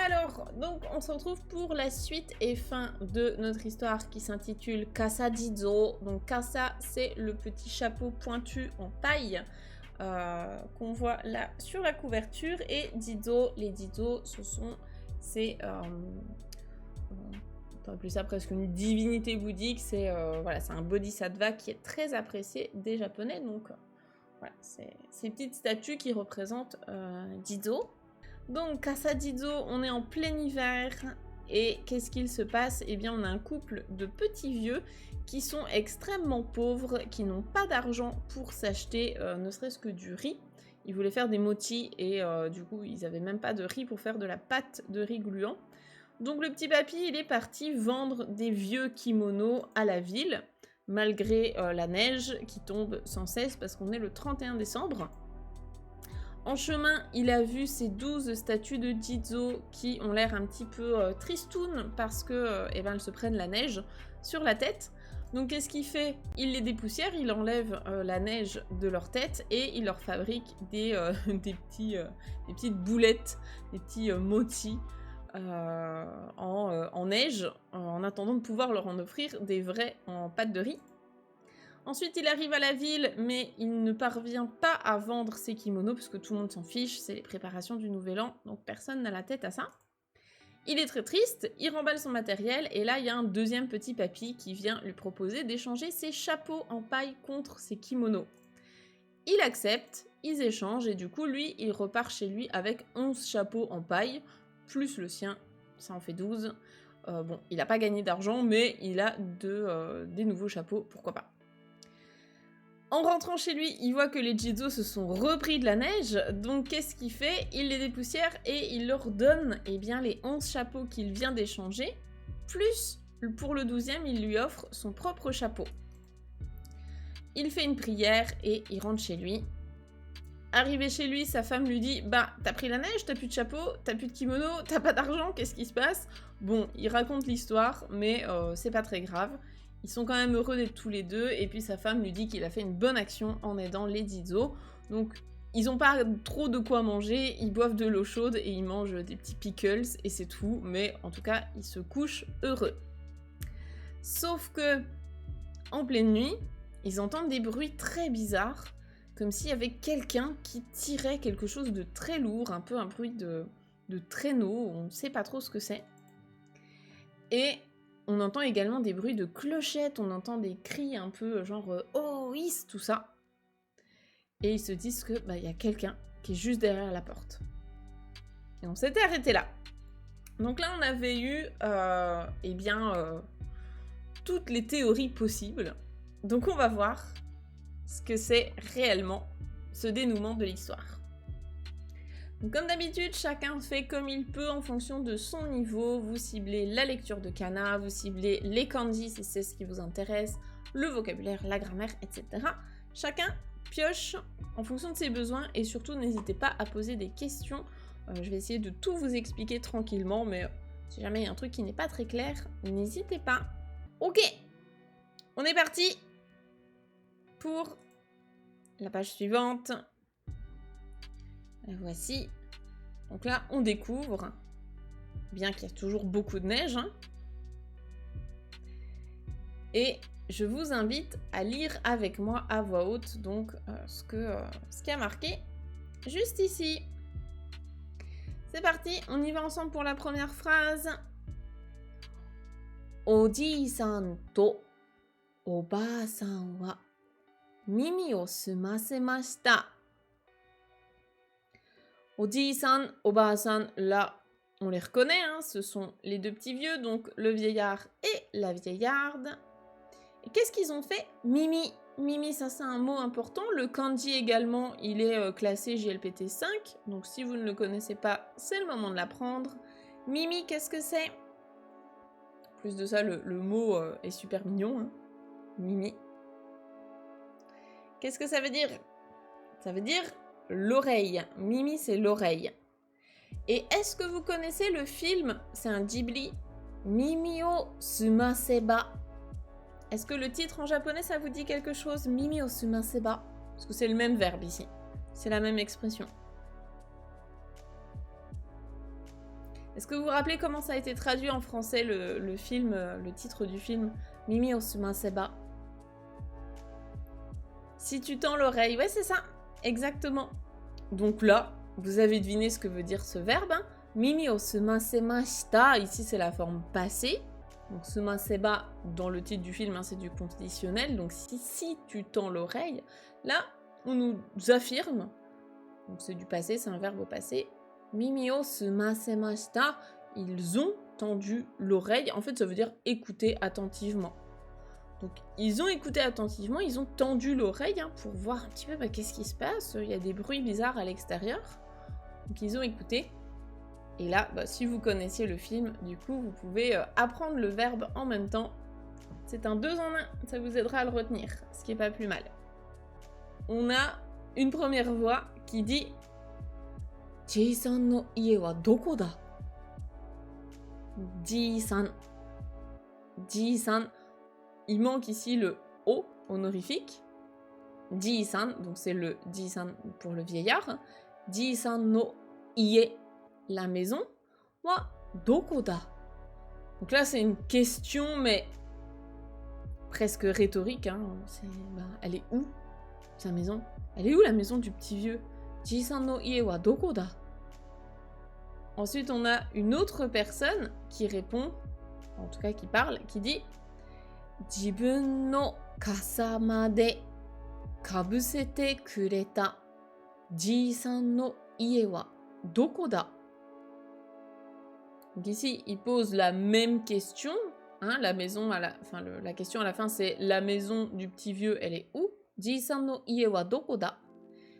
Alors, donc on se retrouve pour la suite et fin de notre histoire qui s'intitule Casa Jizo. Donc Casa, c'est le petit chapeau pointu en paille qu'on voit là sur la couverture. Et Jizo, les Jizo, c'est on peut appeler ça presque une divinité bouddhique. C'est voilà, c'est un bodhisattva qui est très apprécié des Japonais. Donc voilà, c'est ces petites statues qui représentent Jizo. Donc, Casa Jizo, on est en plein hiver, et qu'est-ce qu'il se passe? Eh bien, on a un couple de petits vieux qui sont extrêmement pauvres, qui n'ont pas d'argent pour s'acheter ne serait-ce que du riz. Ils voulaient faire des mochi, et du coup, ils n'avaient même pas de riz pour faire de la pâte de riz gluant. Donc, le petit papy, il est parti vendre des vieux kimonos à la ville, malgré la neige qui tombe sans cesse, parce qu'on est le 31 décembre. En chemin, il a vu ces 12 statues de Jizo qui ont l'air un petit peu tristounes parce que, elles se prennent la neige sur la tête. Donc qu'est-ce qu'il fait? Il les dépoussière, il enlève la neige de leur tête et il leur fabrique des petites boulettes, des petits mochi en neige, en attendant de pouvoir leur en offrir des vrais en pâte de riz. Ensuite, il arrive à la ville, mais il ne parvient pas à vendre ses kimonos, parce que tout le monde s'en fiche, c'est les préparations du Nouvel An, donc personne n'a la tête à ça. Il est très triste, il remballe son matériel, et là, il y a un deuxième petit papy qui vient lui proposer d'échanger ses chapeaux en paille contre ses kimonos. Il accepte, ils échangent, et du coup, lui, il repart chez lui avec 11 chapeaux en paille, plus le sien, ça en fait 12. Bon, il n'a pas gagné d'argent, mais il a des nouveaux chapeaux, pourquoi pas. En rentrant chez lui, il voit que les Jizo se sont repris de la neige, donc qu'est-ce qu'il fait? Il les dépoussière et il leur donne les 11 chapeaux qu'il vient d'échanger, plus pour le 12e, il lui offre son propre chapeau. Il fait une prière et il rentre chez lui. Arrivé chez lui, sa femme lui dit « Bah, t'as pris la neige, t'as plus de chapeau, t'as plus de kimono, t'as pas d'argent, qu'est-ce qui se passe ?» Bon, il raconte l'histoire, mais c'est pas très grave. Ils sont quand même heureux d'être tous les deux, et puis sa femme lui dit qu'il a fait une bonne action en aidant les Jizo. Donc, ils ont pas trop de quoi manger, ils boivent de l'eau chaude et ils mangent des petits pickles, et c'est tout, mais en tout cas, ils se couchent heureux. Sauf que, en pleine nuit, ils entendent des bruits très bizarres, comme s'il y avait quelqu'un qui tirait quelque chose de très lourd, un peu un bruit de traîneau, on ne sait pas trop ce que c'est. Et on entend également des bruits de clochettes, on entend des cris un peu genre « Oh, is !» tout ça. Et ils se disent que y a quelqu'un qui est juste derrière la porte. Et on s'était arrêté là. Donc là, on avait eu toutes les théories possibles. Donc on va voir ce que c'est réellement ce dénouement de l'histoire. Donc comme d'habitude, chacun fait comme il peut en fonction de son niveau. Vous ciblez la lecture de kana, vous ciblez les kanji si c'est ce qui vous intéresse, le vocabulaire, la grammaire, etc. Chacun pioche en fonction de ses besoins et surtout n'hésitez pas à poser des questions. Je vais essayer de tout vous expliquer tranquillement, mais si jamais il y a un truc qui n'est pas très clair, n'hésitez pas. Ok, on est parti pour la page suivante. La voici. Donc là, on découvre, bien qu'il y a toujours beaucoup de neige, et je vous invite à lire avec moi à voix haute donc ce qui a marqué juste ici. C'est parti, on y va ensemble pour la première phrase. Oji-san to oba-san wa mimi o sumasemashita. Oji-san, oba-san, là, on les reconnaît, ce sont les deux petits vieux, donc le vieillard et la vieillarde. Et qu'est-ce qu'ils ont fait? Mimi. Mimi, ça c'est un mot important. Le kanji également, il est classé JLPT 5, donc si vous ne le connaissez pas, c'est le moment de l'apprendre. Mimi, qu'est-ce que c'est? Plus de ça, le mot est super mignon. Mimi. Qu'est-ce que ça veut dire? Ça veut dire l'oreille. Mimi, c'est l'oreille. Et est-ce que vous connaissez le film? C'est un Ghibli. Mimi o sumaseba. Est-ce que le titre en japonais, ça vous dit quelque chose? Mimi o sumaseba. Parce que c'est le même verbe ici. C'est la même expression. Est-ce que vous vous rappelez comment ça a été traduit en français le film, le titre du film Mimi o sumaseba? Si tu tends l'oreille, ouais c'est ça, exactement. Donc là, vous avez deviné ce que veut dire ce verbe. Hein. Mimi o sumasemashita, ici c'est la forme passée. Donc sumaseba, dans le titre du film, hein, c'est du conditionnel. Donc si tu tends l'oreille, là on nous affirme, donc c'est du passé, c'est un verbe au passé. Mimi o sumasemashita, ils ont tendu l'oreille. En fait, ça veut dire écouter attentivement. Donc, ils ont écouté attentivement, ils ont tendu l'oreille hein, pour voir un petit peu qu'est-ce qui se passe. Il y a des bruits bizarres à l'extérieur. Donc, ils ont écouté. Et là, si vous connaissiez le film, du coup, vous pouvez apprendre le verbe en même temps. C'est un 2 en 1, ça vous aidera à le retenir, ce qui est pas plus mal. On a une première voix qui dit Ji-san no ie wa doko da? Ji-san. Ji-san. Il manque ici le O honorifique. Ji-san, donc c'est le Ji-san pour le vieillard. Ji-san no ie, la maison. Wa doko da? Donc là, c'est une question, mais presque rhétorique. Hein. Elle est où, sa maison? Elle est où, la maison du petit vieux? Ji-san no ie wa doko da? Ensuite, on a une autre personne qui répond, en tout cas qui parle, qui dit Jibun no kasa made kabusete kureta ji-san no ie wa doko da? Donc ici, il pose la même question. Hein, la maison la question à la fin, c'est la maison du petit vieux, elle est où? Ji-san no ie wa doko da?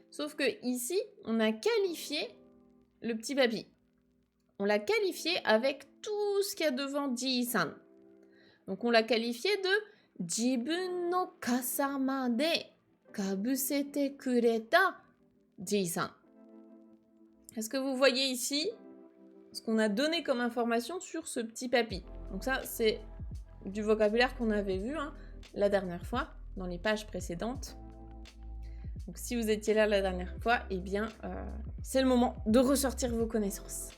Sauf que ici, on a qualifié le petit papy. On l'a qualifié avec tout ce qu'il y a devant Ji-san. Donc on l'a qualifié de Jibun no kasa made kabusete kureta Ji-san. Est-ce que vous voyez ici ce qu'on a donné comme information sur ce petit papy? Donc ça, c'est du vocabulaire qu'on avait vu hein, la dernière fois, dans les pages précédentes. Donc si vous étiez là la dernière fois, eh bien, c'est le moment de ressortir vos connaissances.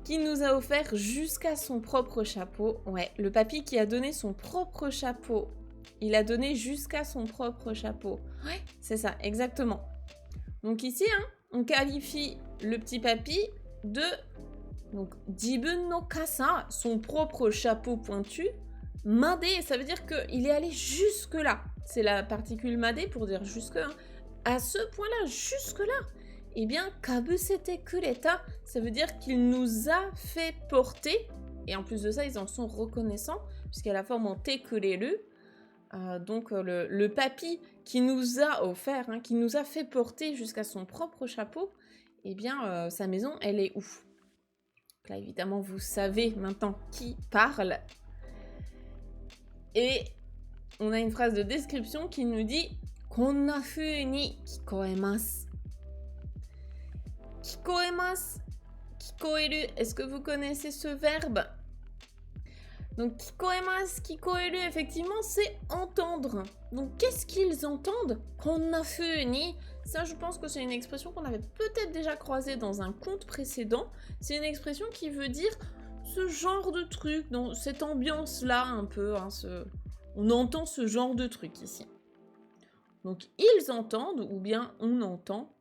Qui nous a offert jusqu'à son propre chapeau. Ouais, le papy qui a donné son propre chapeau. Il a donné jusqu'à son propre chapeau. Ouais, c'est ça, exactement. Donc ici, hein, on qualifie le petit papy de donc Jibun no kasa, son propre chapeau pointu. Made, ça veut dire qu'il est allé jusque-là. C'est la particule made pour dire jusque. Hein. À ce point-là, jusque-là. Eh bien, kabusete kureta, ça veut dire qu'il nous a fait porter, et en plus de ça, ils en sont reconnaissants, puisqu'il y a la forme en te kureru, donc le papy qui nous a offert, hein, qui nous a fait porter jusqu'à son propre chapeau, eh bien, sa maison, elle est où? Donc là, évidemment, vous savez maintenant qui parle. Et on a une phrase de description qui nous dit « Konna fu ni kikoemasu ». Kikoemasu, kikoeru, est-ce que vous connaissez ce verbe? Donc kikoemasu, kikoeru, effectivement, c'est entendre. Donc qu'est-ce qu'ils entendent? Konna fu ni, ça je pense que c'est une expression qu'on avait peut-être déjà croisée dans un conte précédent. C'est une expression qui veut dire ce genre de truc, dans cette ambiance-là un peu. Hein, on entend ce genre de truc ici. Donc ils entendent, ou bien on entend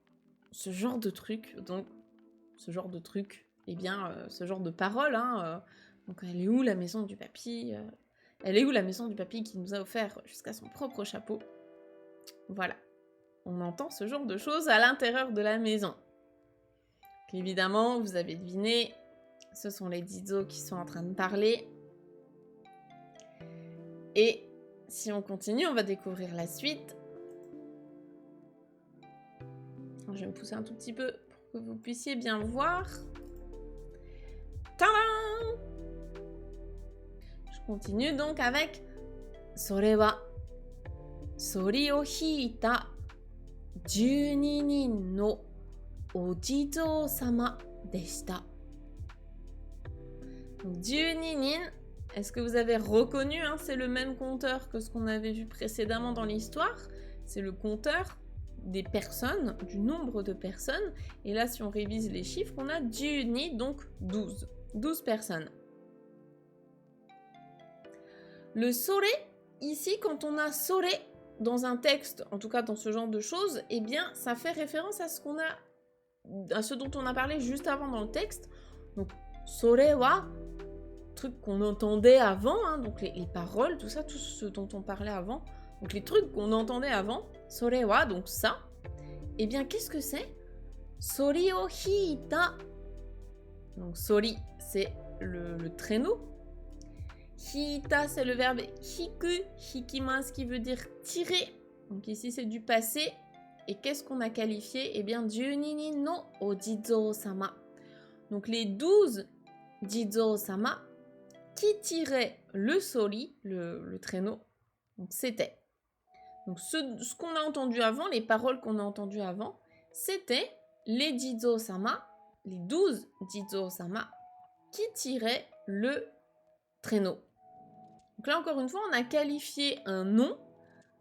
ce genre de truc, donc ce genre de truc, eh bien, ce genre de parole, hein, donc elle est où la maison du papy? Elle est où la maison du papy qui nous a offert jusqu'à son propre chapeau? Voilà, on entend ce genre de choses à l'intérieur de la maison. Donc, évidemment, vous avez deviné, ce sont les Jizo qui sont en train de parler. Et si on continue, on va découvrir la suite. Je vais me pousser un tout petit peu pour que vous puissiez bien voir. Tadam! Je continue donc avec Sore wa sori o hiita 12 nin no ojizou-sama deshita. 12 nin, est-ce que vous avez reconnu, hein, c'est le même compteur que ce qu'on avait vu précédemment dans l'histoire. C'est le compteur des personnes, du nombre de personnes. Et là, si on révise les chiffres, on a 12, donc 12. 12 personnes. Le sore, ici, quand on a sore dans un texte, en tout cas dans ce genre de choses, eh bien, ça fait référence à ce dont on a parlé juste avant dans le texte. Donc, sore wa, truc qu'on entendait avant, hein, donc les paroles, tout ça, tout ce dont on parlait avant. Donc les trucs qu'on entendait avant, sore wa, donc ça. Eh bien, qu'est-ce que c'est? Sori o hiita. Donc sori, c'est le traîneau. Hiita, c'est le verbe hiku, hikimasu qui veut dire tirer. Donc ici, c'est du passé. Et qu'est-ce qu'on a qualifié? Eh bien, 12 no ojizo-sama. Donc les 12 jizo-sama qui tiraient le sori, le traîneau, donc c'était. Donc ce qu'on a entendu avant, les paroles qu'on a entendues avant, c'était les jizo-sama, les 12 jizo-sama qui tiraient le traîneau. Donc là, encore une fois, on a qualifié un nom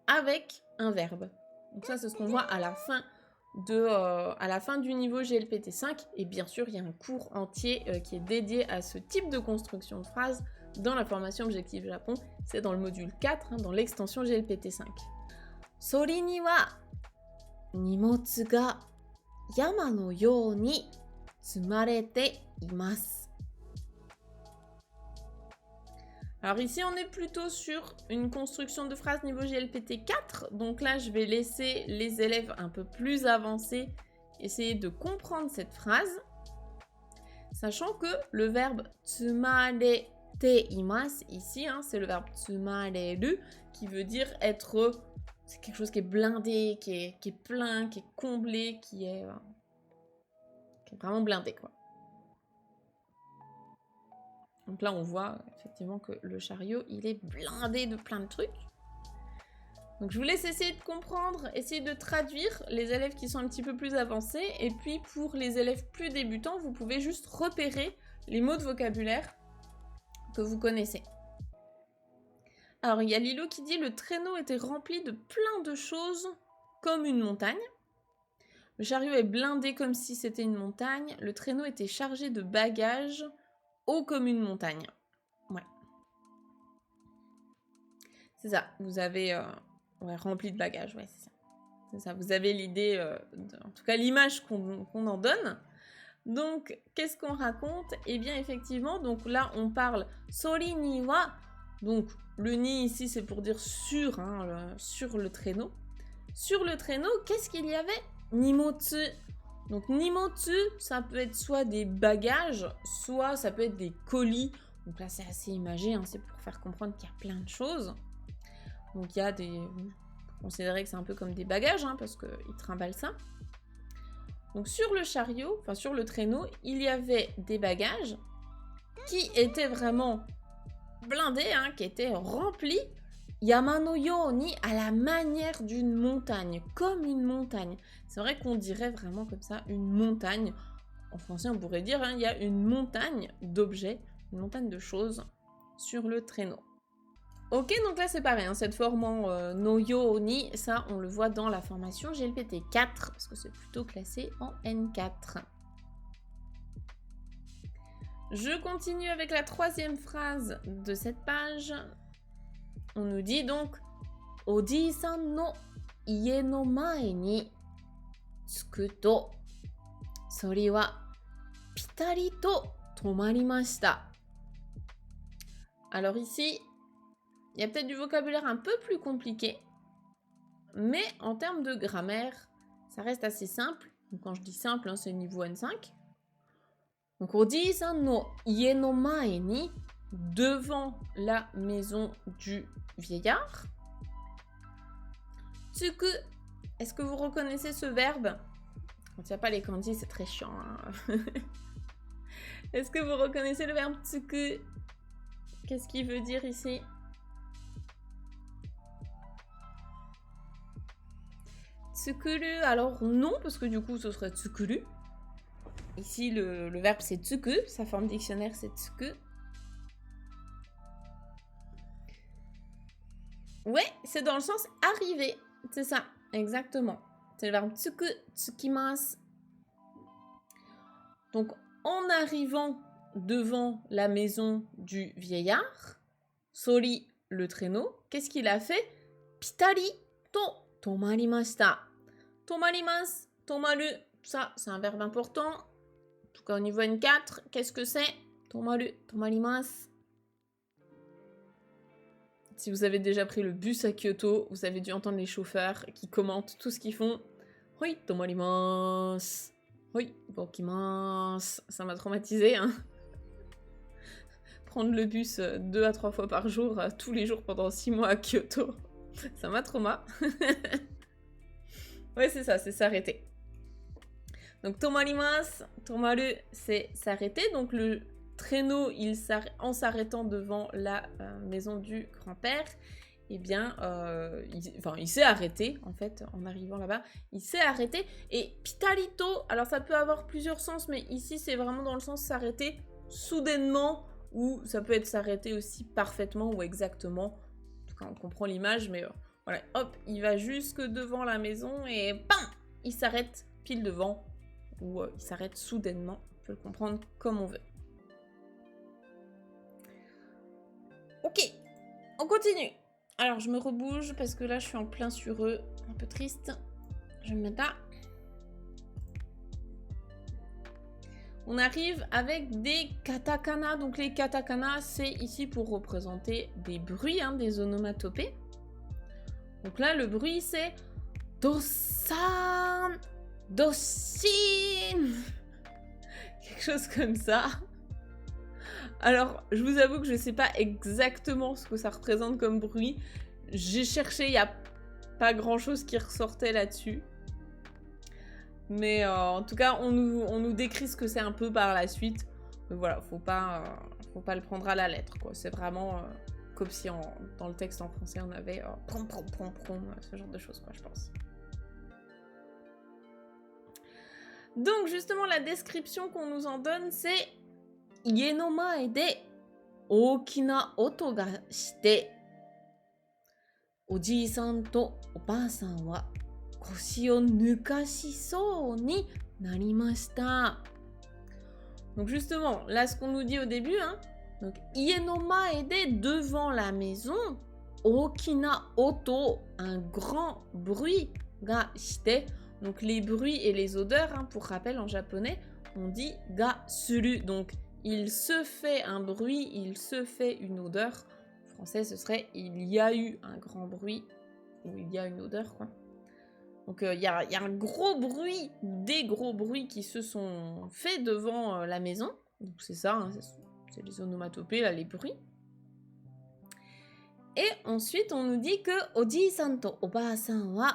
avec un verbe. Donc ça, c'est ce qu'on voit à la fin du niveau GLPT 5. Et bien sûr, il y a un cours entier qui est dédié à ce type de construction de phrase dans la formation Objectif Japon. C'est dans le module 4, dans l'extension GLPT 5. Sori ni wa nimotsu ga yama no you ni tsumarete imasu. Alors ici, on est plutôt sur une construction de phrase niveau GLPT 4. Donc là, je vais laisser les élèves un peu plus avancés essayer de comprendre cette phrase. Sachant que le verbe tsumarete imasu, ici, c'est le verbe tsumareru, qui veut dire être... C'est quelque chose qui est blindé, qui est plein, qui est comblé, qui est vraiment blindé, quoi. Donc là, on voit effectivement que le chariot, il est blindé de plein de trucs. Donc je vous laisse essayer de comprendre, essayer de traduire les élèves qui sont un petit peu plus avancés. Et puis pour les élèves plus débutants, vous pouvez juste repérer les mots de vocabulaire que vous connaissez. Alors il y a Lilo qui dit « Le traîneau était rempli de plein de choses comme une montagne. Le chariot est blindé comme si c'était une montagne. Le traîneau était chargé de bagages. Haut comme une montagne. » Ouais. C'est ça. Vous avez... rempli de bagages. Ouais, c'est ça. C'est ça. Vous avez l'idée... en tout cas, l'image qu'on en donne. Donc, qu'est-ce qu'on raconte? Eh bien, effectivement, donc là, on parle sori ni wa. Donc, le ni ici, c'est pour dire sur, sur le traîneau. Sur le traîneau, qu'est-ce qu'il y avait? Nimotsu. Donc nimotsu, ça peut être soit des bagages, soit ça peut être des colis. Donc là, c'est assez imagé, c'est pour faire comprendre qu'il y a plein de choses. Donc il y a des... Considérez que c'est un peu comme des bagages, parce qu'ils trimballent ça. Donc sur le chariot, enfin sur le traîneau, il y avait des bagages qui étaient vraiment blindés, qui étaient remplis. Yama no yo ni, à la manière d'une montagne, comme une montagne. C'est vrai qu'on dirait vraiment comme ça, une montagne. En français, on pourrait dire, il y a une montagne d'objets, une montagne de choses sur le traîneau. Ok, donc là c'est pareil, cette forme en no yo ni, ça on le voit dans la formation GLPT 4, parce que c'est plutôt classé en N4. Je continue avec la troisième phrase de cette page. On nous dit donc « Oji-san no ie no mae ni tsuku to, sori wa pitari to tomarimashita » Alors ici, il y a peut-être du vocabulaire un peu plus compliqué, mais en termes de grammaire, ça reste assez simple. Donc quand je dis simple, c'est niveau N5. Donc Oji-san no ie no mae ni, devant la maison du vieillard. Tsuku, est-ce que vous reconnaissez ce verbe? On ne tient pas les kanji, c'est très chiant. Est-ce que vous reconnaissez le verbe tsuku? Qu'est-ce qu'il veut dire ici? Tsukuru, alors non, parce que du coup ce serait tsukuru. Ici le verbe c'est tsuku, sa forme dictionnaire c'est tsuku. Ouais, c'est dans le sens arriver, c'est ça, exactement. C'est le verbe tsuku, tsukimasu. Donc, en arrivant devant la maison du vieillard, Sori, le traîneau, qu'est-ce qu'il a fait? Pitari to tomarimashita. Tomarimasu, tomaru, ça, c'est un verbe important. En tout cas, au niveau N4, qu'est-ce que c'est? Tomaru, tomarimasu. Si vous avez déjà pris le bus à Kyoto, vous avez dû entendre les chauffeurs qui commentent tout ce qu'ils font. Hoi, tomarimasu. Hoi, bokimasu. Ça m'a traumatisé, hein. Prendre le bus 2 à 3 fois par jour, tous les jours pendant 6 mois à Kyoto. Ça m'a trauma. Ouais, c'est ça, c'est s'arrêter. Donc, tomarimasu, tomaru, c'est s'arrêter. Donc, le traîneau, en s'arrêtant devant la maison du grand-père, eh bien, il s'est arrêté, en fait, en arrivant là-bas. Il s'est arrêté. Et pitarito, alors ça peut avoir plusieurs sens, mais ici, c'est vraiment dans le sens s'arrêter soudainement, ou ça peut être s'arrêter aussi parfaitement ou exactement. En tout cas, on comprend l'image, mais voilà, hop, il va jusque devant la maison et bam, il s'arrête pile devant, ou il s'arrête soudainement. On peut le comprendre comme on veut. Ok, on continue. Alors, je me rebouge parce que là, je suis en plein sur eux, un peu triste. Je vais me mettre là. On arrive avec des katakana. Donc les katakana, c'est ici pour représenter des bruits, hein, des onomatopées. Donc là, le bruit, c'est Dosan, Doshin. Quelque chose comme ça. Alors, je vous avoue que je ne sais pas exactement ce que ça représente comme bruit. J'ai cherché, il n'y a pas grand-chose qui ressortait là-dessus. Mais en tout cas, on nous décrit ce que c'est un peu par la suite. Mais voilà, faut pas le prendre à la lettre, quoi. C'est vraiment comme si dans le texte en français, on avait prom, ce genre de choses, quoi, je pense. Donc, justement, la description qu'on nous en donne, c'est « Ie no mae de ookina oto ga shite, oji-san to oba-san wa koshi o nukashisou ni narimashita ». Donc justement, là, ce qu'on nous dit au début, hein, donc ie no mae de, devant la maison, ookina oto, un grand bruit, ga shite, donc les bruits et les odeurs, hein, pour rappel en japonais, on dit ga suru, donc il se fait un bruit, il se fait une odeur. En français, ce serait il y a eu un grand bruit, ou il y a une odeur, quoi. Donc il y a un gros bruit, des gros bruits qui se sont faits devant la maison. Donc c'est ça, hein, c'est les onomatopées, là, les bruits. Et ensuite, on nous dit que Oji-san to Oba-san wa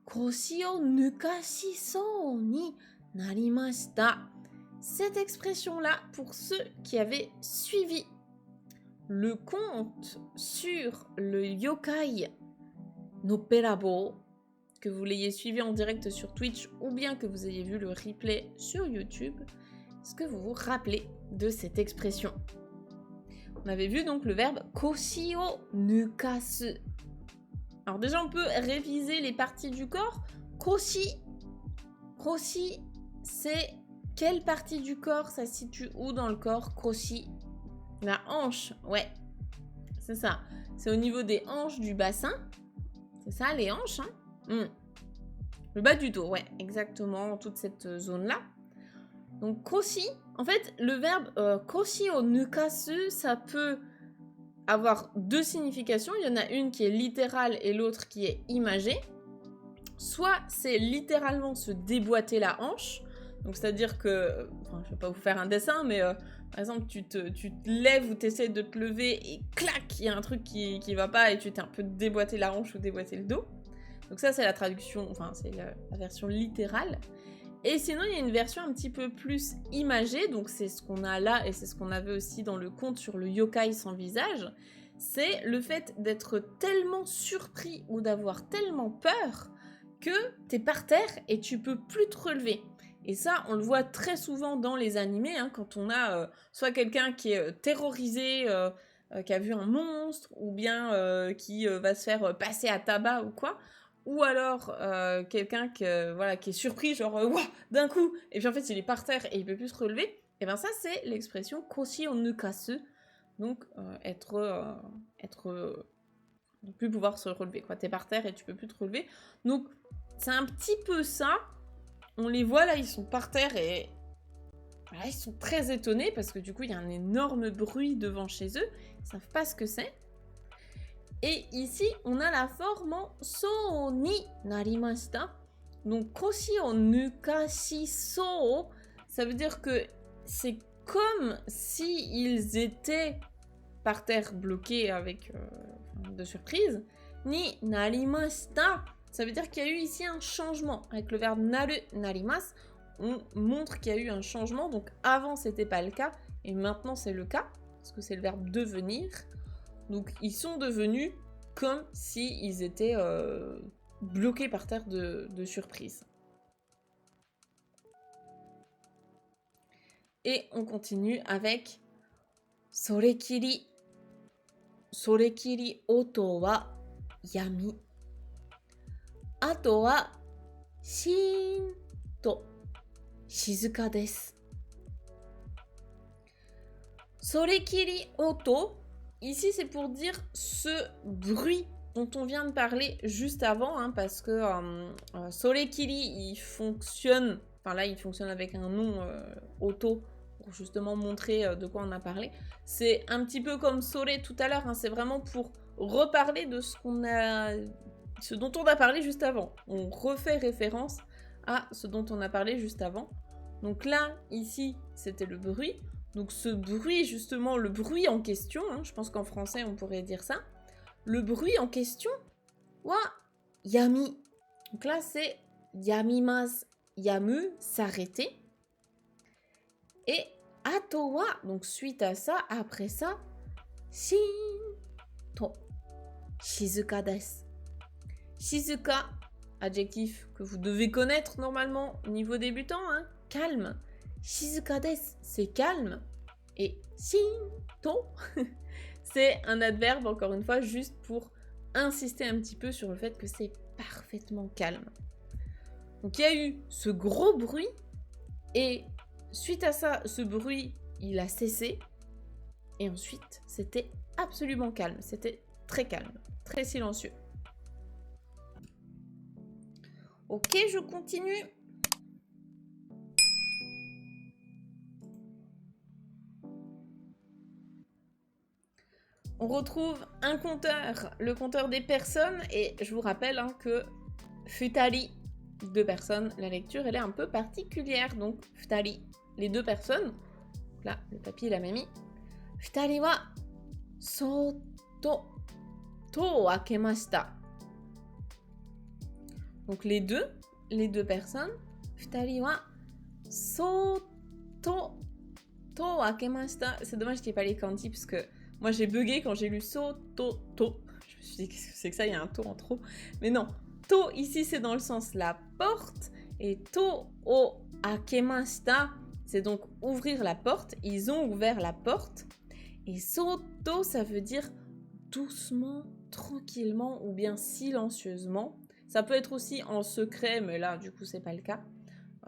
koshi o nukashisou ni narimashita. Cette expression-là, pour ceux qui avaient suivi le conte sur le yokai Nopperabo, que vous l'ayez suivi en direct sur Twitch ou bien que vous ayez vu le replay sur YouTube, est-ce que vous vous rappelez de cette expression? On avait vu donc le verbe koshi o nukasu. Alors déjà, on peut réviser les parties du corps. Koshi, c'est quelle partie du corps? Ça se situe où dans le corps? Koshi, la hanche, ouais, c'est ça. C'est au niveau des hanches du bassin. C'est ça, les hanches, hein. Le bas du dos, ouais, exactement, toute cette zone-là. Donc, koshi, en fait, le verbe koshi o nukasu, ça peut avoir deux significations. Il y en a une qui est littérale et l'autre qui est imagée. Soit c'est littéralement se déboîter la hanche, donc c'est-à-dire que, enfin, je vais pas vous faire un dessin, mais par exemple, tu te lèves ou tu essaies de te lever et clac, il y a un truc qui va pas et tu t'es un peu déboîté la hanche ou déboîté le dos. Donc ça, c'est la traduction, enfin, c'est la version littérale. Et sinon, il y a une version un petit peu plus imagée, donc c'est ce qu'on a là et c'est ce qu'on avait aussi dans le conte sur le yokai sans visage. C'est le fait d'être tellement surpris ou d'avoir tellement peur que t'es par terre et tu peux plus te relever. Et ça, on le voit très souvent dans les animés, hein, quand on a soit quelqu'un qui est terrorisé, qui a vu un monstre, ou bien qui va se faire passer à tabac ou quoi. ou alors quelqu'un qui est surpris, genre Ouah, d'un coup, et puis en fait il est par terre et il peut plus se relever, et bien ça c'est l'expression koshi o nukasu, donc ne plus pouvoir se relever, quoi. T'es par terre et tu peux plus te relever. Donc c'est un petit peu ça. On les voit là, ils sont par terre et voilà, ils sont très étonnés parce que du coup il y a un énorme bruit devant chez eux, ils savent pas ce que c'est. Et ici, on a la forme en so ni narimashita. Donc, koshi o nukashi so, ça veut dire que c'est comme si ils étaient par terre bloqués avec de surprise. Ni narimashita, ça veut dire qu'il y a eu ici un changement. Avec le verbe naru, narimas, on montre qu'il y a eu un changement. Donc, avant, c'était pas le cas et maintenant, c'est le cas parce que c'est le verbe devenir. Donc, ils sont devenus comme s'ils étaient bloqués par terre de surprise. Et on continue avec Sorekiri. Sorekiri oto wa yami. Ato wa shin to shizuka desu. Sorekiri oto. Ici, c'est pour dire ce bruit dont on vient de parler juste avant, hein, parce que Sorekiri, il fonctionne, enfin là, il fonctionne avec un nom auto, pour justement montrer de quoi on a parlé. C'est un petit peu comme Sore tout à l'heure, hein, c'est vraiment pour reparler de ce dont on a parlé juste avant. On refait référence à ce dont on a parlé juste avant. Donc là, ici, c'était le bruit. Donc ce bruit, justement, le bruit en question, hein, je pense qu'en français on pourrait dire ça, le bruit en question, wa yami. Donc là c'est yamimasu, yamu, s'arrêter. Et ato wa, donc suite à ça, après ça, shin to shizuka desu. Shizuka, adjectif que vous devez connaître normalement au niveau débutant, hein, calme. Shizuka desu, c'est calme. Et shinto, c'est un adverbe, encore une fois, juste pour insister un petit peu sur le fait que c'est parfaitement calme. Donc il y a eu ce gros bruit, et suite à ça, ce bruit, il a cessé. Et ensuite, c'était absolument calme. C'était très calme, très silencieux. Ok, je continue. On retrouve un compteur, le compteur des personnes, et je vous rappelle hein, que futari, 2 personnes, la lecture elle est un peu particulière, donc futari, les 2 personnes, là le papy et la mamie, futari wa soto to o akemashita. Donc les deux personnes, futari wa soto to o akemashita. C'est dommage qu'il n'y ait pas les kanji parce que moi, j'ai bugué quand j'ai lu soto, to. Je me suis dit, qu'est-ce que c'est que ça? Il y a un to en trop. Mais non, to, ici, c'est dans le sens la porte. Et to o akemashita, c'est donc ouvrir la porte. Ils ont ouvert la porte. Et soto, ça veut dire doucement, tranquillement ou bien silencieusement. Ça peut être aussi en secret, mais là, du coup, c'est pas le cas.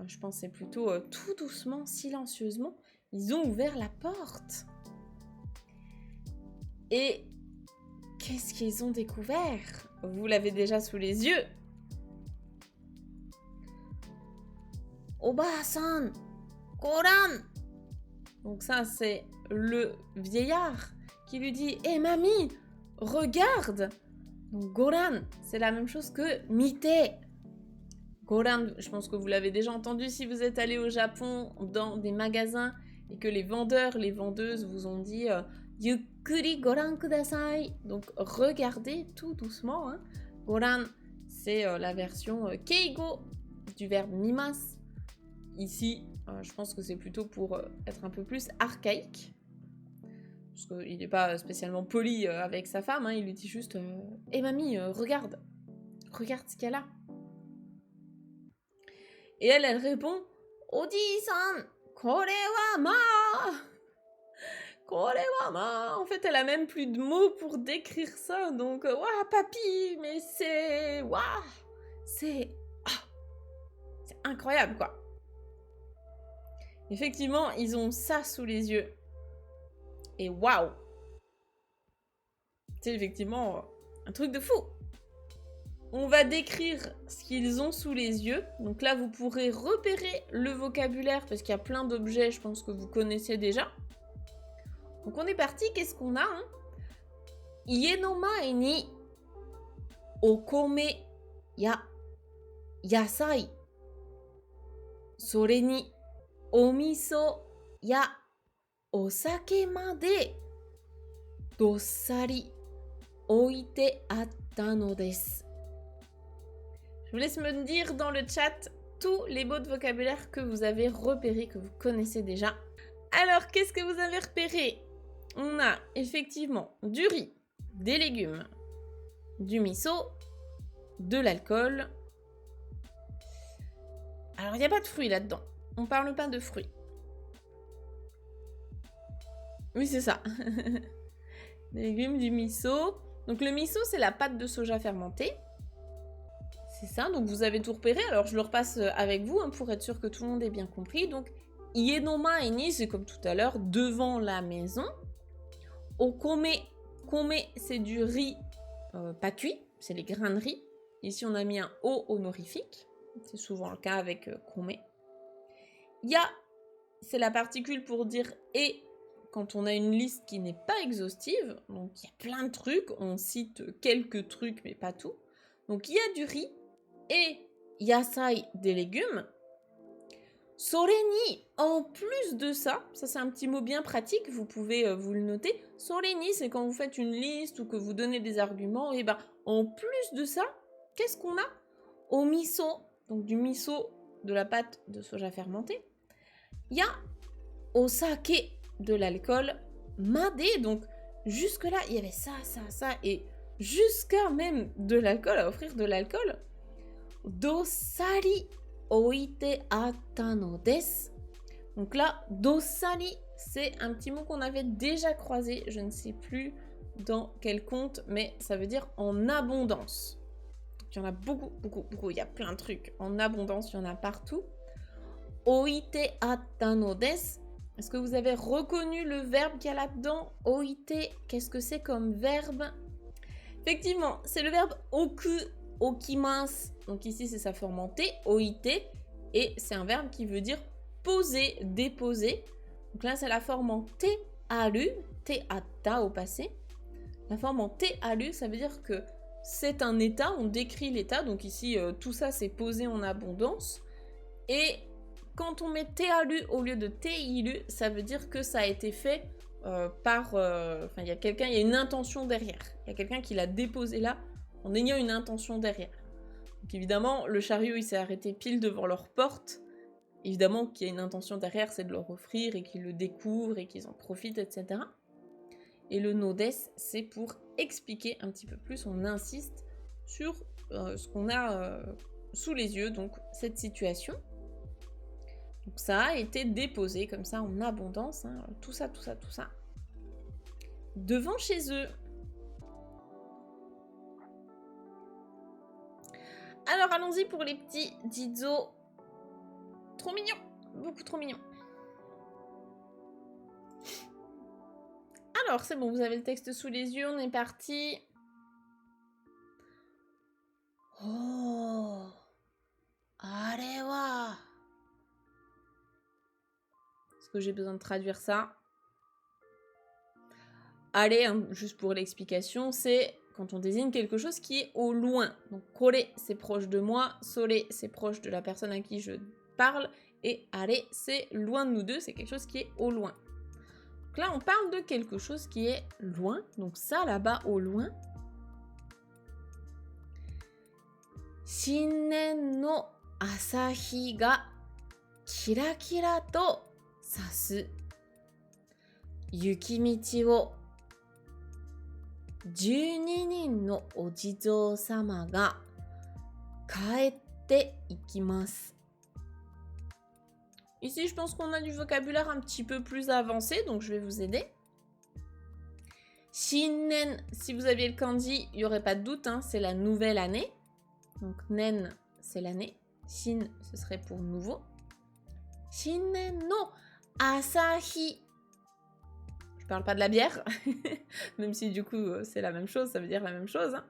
Je pense que c'est plutôt tout doucement, silencieusement. Ils ont ouvert la porte. Et qu'est-ce qu'ils ont découvert? Vous l'avez déjà sous les yeux. Oba-san, koran. Donc ça, c'est le vieillard qui lui dit « Hé mamie, regarde !» Donc goran, c'est la même chose que mite. Goran, je pense que vous l'avez déjà entendu si vous êtes allé au Japon dans des magasins et que les vendeurs, les vendeuses vous ont dit Yukuri goran kudasai. Donc regardez tout doucement. Hein. Goran, c'est la version keigo du verbe mimas. Ici, je pense que c'est plutôt pour être un peu plus archaïque. Parce qu'il n'est pas spécialement poli avec sa femme. Hein. Il lui dit juste Hé mamie, regarde. Regarde ce qu'il y a là. Et elle répond Oji-san, kore wa ma. Kore wa ma. En fait, elle a même plus de mots pour décrire ça. Donc, waouh, papy, mais c'est. Waouh. C'est incroyable, quoi. Effectivement, ils ont ça sous les yeux. Et waouh! C'est effectivement un truc de fou. On va décrire ce qu'ils ont sous les yeux. Donc là, vous pourrez repérer le vocabulaire parce qu'il y a plein d'objets, je pense que vous connaissez déjà. Donc on est parti, qu'est-ce qu'on a, hein? Ie no mae ni okome ya yasai, sore ni omiso ya osake made dossari oite atta no desu. Je vous laisse me dire dans le chat tous les mots de vocabulaire que vous avez repérés, que vous connaissez déjà. Alors, qu'est-ce que vous avez repéré? On a effectivement du riz, des légumes, du miso, de l'alcool. Alors, il n'y a pas de fruits là-dedans. On parle pas de fruits. Oui, c'est ça. Des légumes, du miso. Donc, le miso, c'est la pâte de soja fermentée. C'est ça, donc vous avez tout repéré. Alors, je le repasse avec vous hein, pour être sûr que tout le monde ait bien compris. Donc, ie no mae ni, c'est comme tout à l'heure, devant la maison. Okome, kome, c'est du riz pas cuit, c'est les grains de riz. Ici, on a mis un O honorifique. C'est souvent le cas avec kome. Ya, c'est la particule pour dire et quand on a une liste qui n'est pas exhaustive. Donc, il y a plein de trucs. On cite quelques trucs, mais pas tout. Donc, il y a du riz et yasai, des légumes. Sore ni, en plus de ça, ça c'est un petit mot bien pratique, vous pouvez vous le noter. Sore ni, c'est quand vous faites une liste ou que vous donnez des arguments, et ben en plus de ça, qu'est-ce qu'on a? Au miso, donc du miso, de la pâte de soja fermentée. Il y a au sake, de l'alcool. Made, donc jusque-là, il y avait ça, et jusqu'à même de l'alcool, à offrir de l'alcool. Dossari oite atta no desu. Donc là, dossari, c'est un petit mot qu'on avait déjà croisé, je ne sais plus dans quel conte, mais ça veut dire en abondance. Donc, il y en a beaucoup, il y a plein de trucs. En abondance, il y en a partout. Oite atta no desu. Est-ce que vous avez reconnu le verbe qu'il y a là-dedans? Oite, qu'est-ce que c'est comme verbe? Effectivement, c'est le verbe oku, okimasu. Donc ici, c'est sa forme en T, oite, et c'est un verbe qui veut dire poser, déposer. Donc là, c'est la forme en T aru, T atta au passé. La forme en T aru, ça veut dire que c'est un état, on décrit l'état. Donc ici, tout ça, c'est posé en abondance. Et quand on met T aru au lieu de T iru, ça veut dire que ça a été fait par... Enfin, il y a une intention derrière. Il y a quelqu'un qui l'a déposé là en ayant une intention derrière. Donc évidemment, le chariot, il s'est arrêté pile devant leur porte. Évidemment qu'il y a une intention derrière, c'est de leur offrir et qu'ils le découvrent et qu'ils en profitent, etc. Et le nodes, c'est pour expliquer un petit peu plus, on insiste sur ce qu'on a sous les yeux, donc cette situation. Donc ça a été déposé comme ça en abondance, hein, tout ça, devant chez eux. Alors allons-y pour les petits Jizo. Trop mignons, beaucoup trop mignons. Alors c'est bon, vous avez le texte sous les yeux, on est parti. Oh, arewa. Est-ce que j'ai besoin de traduire ça? Allez, hein, juste pour l'explication, c'est quand on désigne quelque chose qui est au loin. Donc, kore, c'est proche de moi, sore, c'est proche de la personne à qui je parle, et are, c'est loin de nous deux, c'est quelque chose qui est au loin. Donc là, on parle de quelque chose qui est loin, donc ça, là-bas, au loin. Shinnen no asahi ga kirakira to sasu. Yukimichi wo 12人のお地蔵様が帰っていきます。Ici, je pense qu'on a du vocabulaire un petit peu plus avancé, donc je vais vous aider. Shinnen, si vous aviez le kanji, il n'y aurait pas de doute, hein, c'est la nouvelle année. Donc nen, c'est l'année. Shin, ce serait pour nouveau. Shinnen no asahi. Je parle pas de la bière, même si du coup c'est la même chose, ça veut dire la même chose. Hein.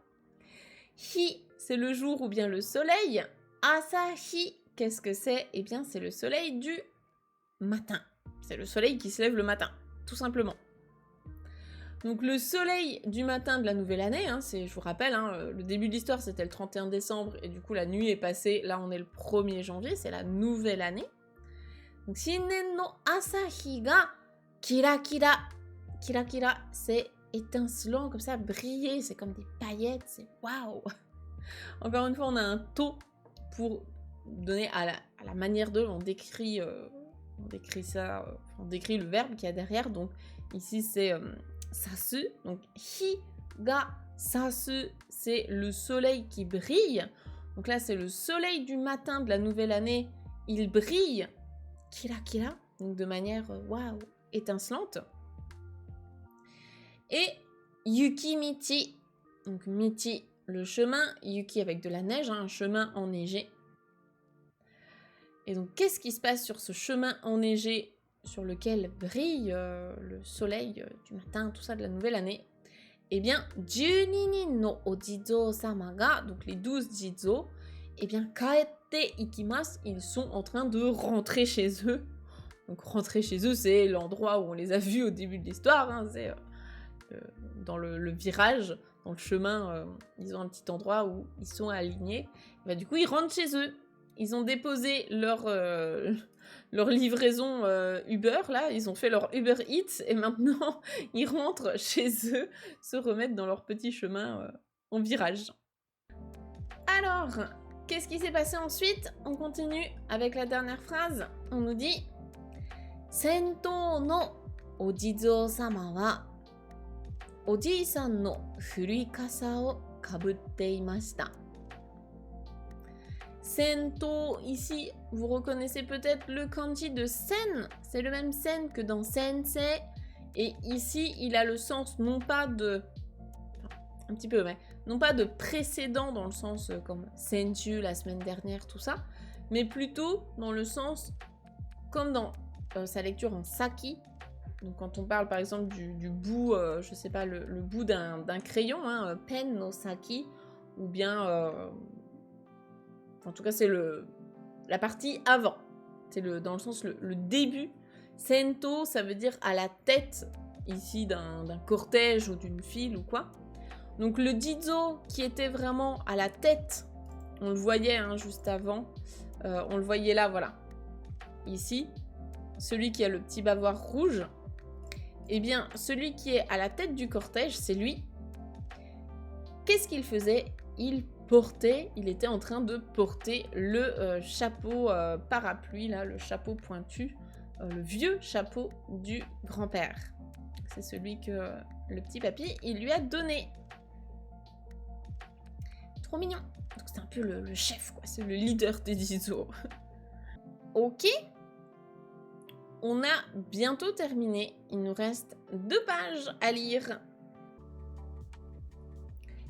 Hi, c'est le jour ou bien le soleil. Asahi, qu'est-ce que c'est? Eh bien, c'est le soleil du matin. C'est le soleil qui se lève le matin, tout simplement. Donc le soleil du matin de la nouvelle année, hein, je vous rappelle, hein, le début de l'histoire c'était le 31 décembre et du coup la nuit est passée, là on est le 1er janvier, c'est la nouvelle année. Donc Shinnen no asahi ga kira kira. Kira kira, c'est étincelant comme ça, briller, c'est comme des paillettes, c'est waouh. Encore une fois, on a un to pour donner à la manière de, on décrit ça, on décrit le verbe qu'il y a derrière. Donc ici c'est sasu, donc hi ga sasu, c'est le soleil qui brille. Donc là c'est le soleil du matin de la nouvelle année, il brille, kira kira, donc de manière waouh, étincelante. Et yuki michi, donc michi, le chemin, yuki avec de la neige, hein, un chemin enneigé. Et donc, qu'est-ce qui se passe sur ce chemin enneigé sur lequel brille le soleil du matin, tout ça de la nouvelle année? Eh bien, 12 no ojizo-sama ga, donc les 12 jizo, eh bien, kaette ikimasu, ils sont en train de rentrer chez eux. Donc, rentrer chez eux, c'est l'endroit où on les a vus au début de l'histoire, hein, c'est dans le virage, dans le chemin, ils ont un petit endroit où ils sont alignés. Et bah, du coup, ils rentrent chez eux. Ils ont déposé leur livraison Uber, là. Ils ont fait leur Uber Eats et maintenant, ils rentrent chez eux, se remettre dans leur petit chemin en virage. Alors, qu'est-ce qui s'est passé ensuite? On continue avec la dernière phrase. On nous dit « Sento no ojizo-sama wa oji-san no furui kasa o kabutte imashita » Sento, ici, vous reconnaissez peut-être le kanji de sen. C'est le même sen que dans sensei. Et ici, il a le sens non pas de... un petit peu, mais non pas de précédent dans le sens comme senju, la semaine dernière, tout ça. Mais plutôt dans le sens comme dans sa lecture en saki. Donc quand on parle par exemple du bout, je sais pas, le bout d'un crayon, hein, pen no saki, ou bien... en tout cas, c'est la partie avant. C'est dans le sens le début. Sento, ça veut dire à la tête, ici, d'un cortège ou d'une file ou quoi. Donc le jizo, qui était vraiment à la tête, on le voyait hein, juste avant. On le voyait là, voilà. Ici, celui qui a le petit bavoir rouge. Eh bien, celui qui est à la tête du cortège, c'est lui. Qu'est-ce qu'il faisait? Il était en train de porter le chapeau parapluie, là, le chapeau pointu, le vieux chapeau du grand-père. C'est celui que le petit papy, il lui a donné. Trop mignon. Donc c'est un peu le chef, quoi. C'est le leader des jizo. Ok. On a bientôt terminé. Il nous reste 2 pages à lire.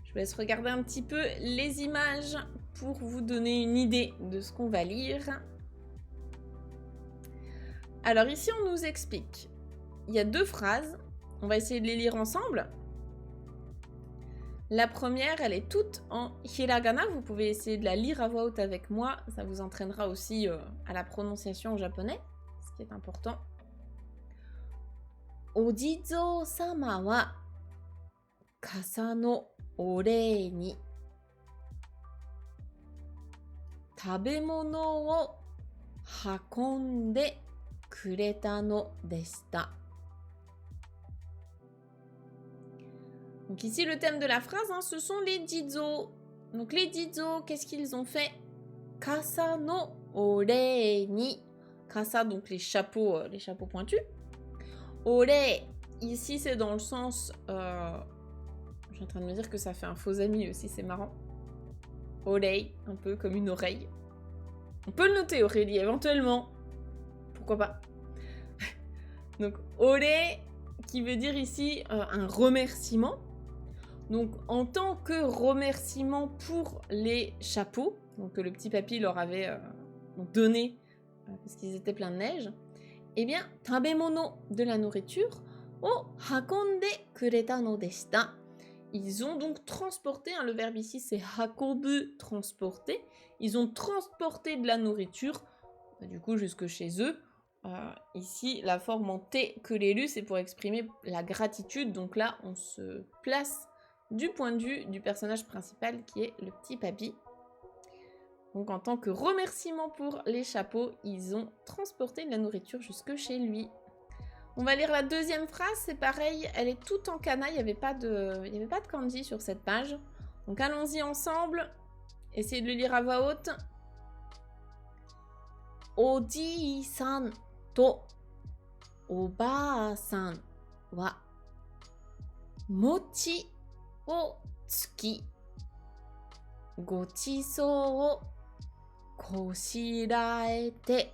Je vous laisse regarder un petit peu les images pour vous donner une idée de ce qu'on va lire. Alors ici, on nous explique. Il y a 2 phrases. On va essayer de les lire ensemble. La première, elle est toute en hiragana. Vous pouvez essayer de la lire à voix haute avec moi. Ça vous entraînera aussi à la prononciation en japonais, ce qui est important. Ojizo-sama wa kasa no orei ni tabemono wo hakonde kureta no deshita. Donc ici, le thème de la phrase, hein, ce sont les jizo. Donc les jizo, qu'est-ce qu'ils ont fait? Kasa no orei ni. Kasa, donc les chapeaux pointus. Orei, ici, c'est dans le sens... je suis en train de me dire que ça fait un faux ami aussi, c'est marrant. Orei, un peu comme une oreille. On peut le noter, Aurélie, éventuellement. Pourquoi pas? Donc, orei, qui veut dire ici un remerciement. Donc, en tant que remerciement pour les chapeaux, donc que le petit papy leur avait donné parce qu'ils étaient pleins de neige, eh bien, tabemono, de la nourriture, o hakonde kureta no deshita. Ils ont donc transporté, le verbe ici c'est hakobu, transporter. Ils ont transporté de la nourriture, du coup jusque chez eux. Ici, la forme en T que l'élu, c'est pour exprimer la gratitude. Donc là, on se place du point de vue du personnage principal qui est le petit papy. Donc en tant que remerciement pour les chapeaux, ils ont transporté de la nourriture jusque chez lui. On va lire la deuxième phrase, c'est pareil, elle est toute en kana, il n'y avait pas de kanji sur cette page. Donc allons-y ensemble, essayez de le lire à voix haute. Oji-san to oba-san wa mochi o tsuki gochiso o koshiraete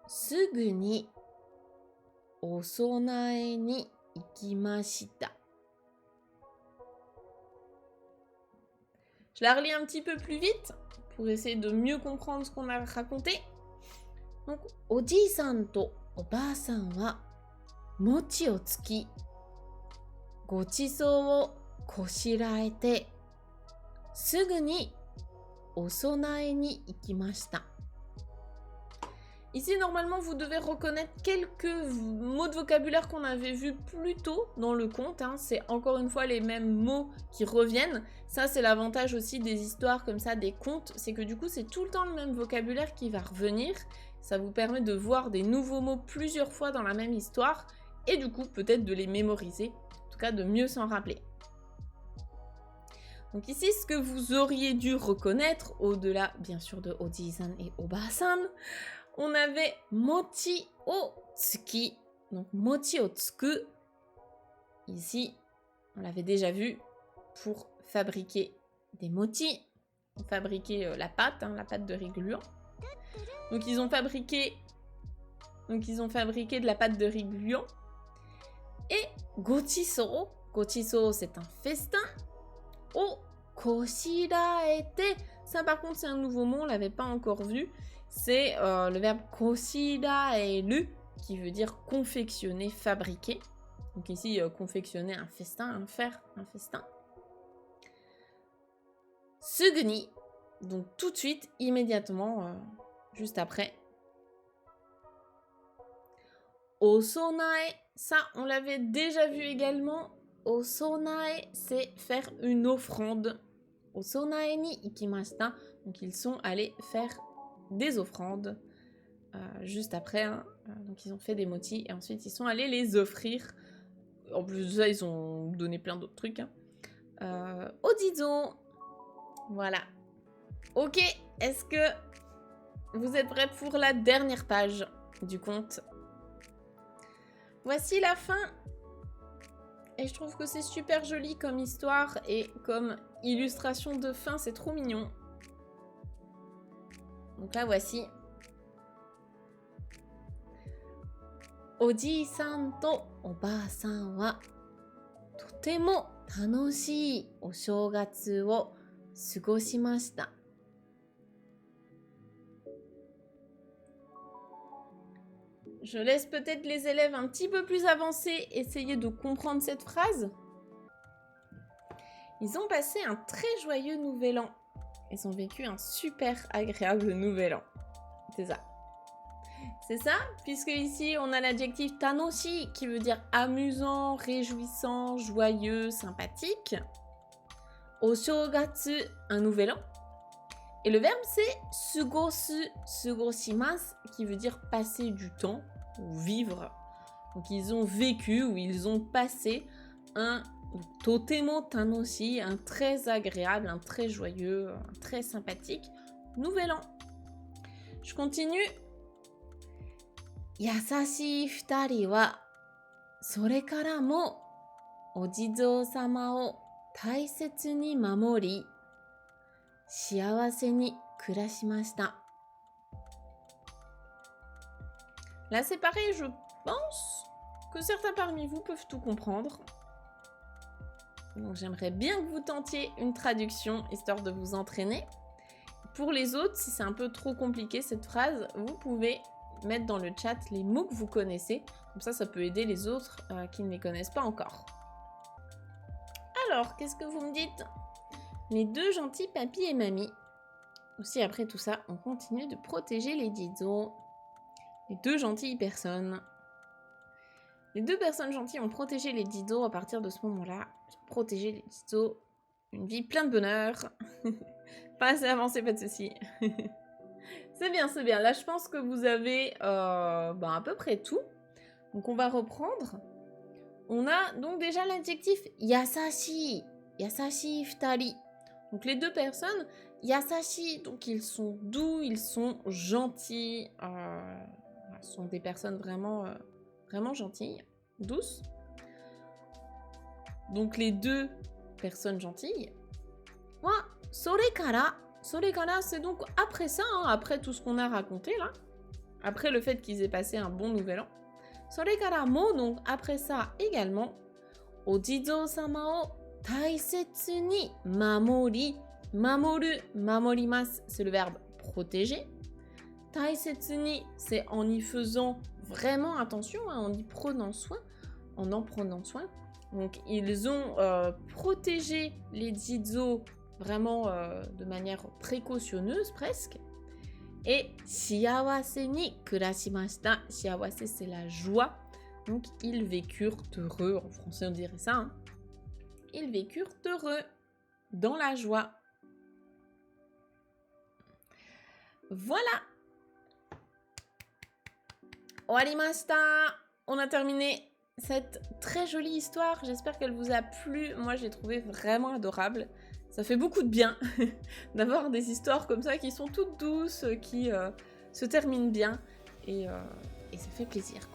sugu ni osonae ni ikimashita. Je la relis un petit peu plus vite pour essayer de mieux comprendre ce qu'on a raconté. Donc, oji-san to oba-san wa mochi o tsuki gochiso o koshiraete sugu ni osonae ni ikimashita. Ici, normalement, vous devez reconnaître quelques mots de vocabulaire qu'on avait vus plus tôt dans le conte. C'est encore une fois les mêmes mots qui reviennent. Ça, c'est l'avantage aussi des histoires comme ça, des contes. C'est que du coup, c'est tout le temps le même vocabulaire qui va revenir. Ça vous permet de voir des nouveaux mots plusieurs fois dans la même histoire. Et du coup, peut-être de les mémoriser. En tout cas, de mieux s'en rappeler. Donc ici, ce que vous auriez dû reconnaître, au-delà, bien sûr, de Oji-san et Oba-san, on avait mochi o tsuki, donc mochi o tsuku. Ici, on l'avait déjà vu, pour fabriquer des mochi, pour fabriquer la pâte de riz gluant. Donc ils ont fabriqué de la pâte de riz gluant. Et gochiso, gochiso c'est un festin. O koshiraete, ça par contre c'est un nouveau mot, on l'avait pas encore vu. C'est le verbe koshiraeru qui veut dire confectionner, fabriquer. Donc ici, confectionner un festin, faire un festin. Suguni, donc tout de suite, immédiatement, juste après. Osonae, ça on l'avait déjà vu également. Osonae, c'est faire une offrande. Osonae ni ikimashita, donc ils sont allés faire des offrandes juste après. Donc ils ont fait des mochi et ensuite ils sont allés les offrir. En plus de ça, ils ont donné plein d'autres trucs. Odizo. Voilà. Ok, est-ce que vous êtes prêts pour la dernière page du conte? Voici la fin. Et je trouve que c'est super joli comme histoire et comme illustration de fin, c'est trop mignon. Donc là, voici. Oji-san to oba-san wa totemo tanoshii o shougatsu o sugoshimashita. Je laisse peut-être les élèves un petit peu plus avancés essayer de comprendre cette phrase. Ils ont passé un très joyeux nouvel an. Ils ont vécu un super agréable nouvel an. C'est ça. C'est ça, puisque ici on a l'adjectif tanoshi qui veut dire amusant, réjouissant, joyeux, sympathique. Oshogatsu, un nouvel an. Et le verbe c'est sugosu, sugoshimasu, qui veut dire passer du temps ou vivre. Donc ils ont vécu ou ils ont passé un totemo tanoshi, un très agréable, un très joyeux, un très sympathique nouvel an. Je continue. Yasashi futari wa sore kara mo ojizou-sama o taisetsu ni mamori shiawase ni kurashimashita. Là c'est pareil, je pense que certains parmi vous peuvent tout comprendre. Donc j'aimerais bien que vous tentiez une traduction, histoire de vous entraîner. Pour les autres, si c'est un peu trop compliqué cette phrase, vous pouvez mettre dans le chat les mots que vous connaissez. Comme ça peut aider les autres qui ne les connaissent pas encore. Alors, qu'est-ce que vous me dites? Les deux gentils papy et mamie. Aussi, après tout ça, on continue de protéger les Jizo. Les deux gentilles personnes. Les deux personnes gentilles ont protégé les Jizo à partir de ce moment-là. Protéger les Jizo. Une vie pleine de bonheur. Pas assez avancé, pas de soucis. C'est bien, c'est bien. Là, je pense que vous avez à peu près tout. Donc, on va reprendre. On a donc déjà l'adjectif yasashi. Yasashi futari. Donc, les deux personnes, yasashi, donc ils sont doux, ils sont gentils. Ce sont des personnes vraiment, vraiment gentilles, douces. Donc, les deux personnes gentilles. Wa sorekara. Sorekara, c'est donc après ça, hein, après tout ce qu'on a raconté là. Après le fait qu'ils aient passé un bon nouvel an. Sorekara mo, donc après ça également. Ojizo-sama o taisetsu ni mamori. Mamoru, mamorimasu, c'est le verbe protéger. Taisetsu ni, c'est en y faisant vraiment attention, hein, en y prenant soin, en prenant soin. Donc ils ont protégé les Jizo vraiment de manière précautionneuse presque. Et shiawase ni kurashimashita. Shiawase, c'est la joie. Donc ils vécurent heureux. En français on dirait ça. Hein. Ils vécurent heureux dans la joie. Voilà. Owarimashita. On a terminé cette très jolie histoire. J'espère qu'elle vous a plu. Moi, je l'ai trouvée vraiment adorable. Ça fait beaucoup de bien d'avoir des histoires comme ça qui sont toutes douces, qui se terminent bien. Et ça fait plaisir, quoi.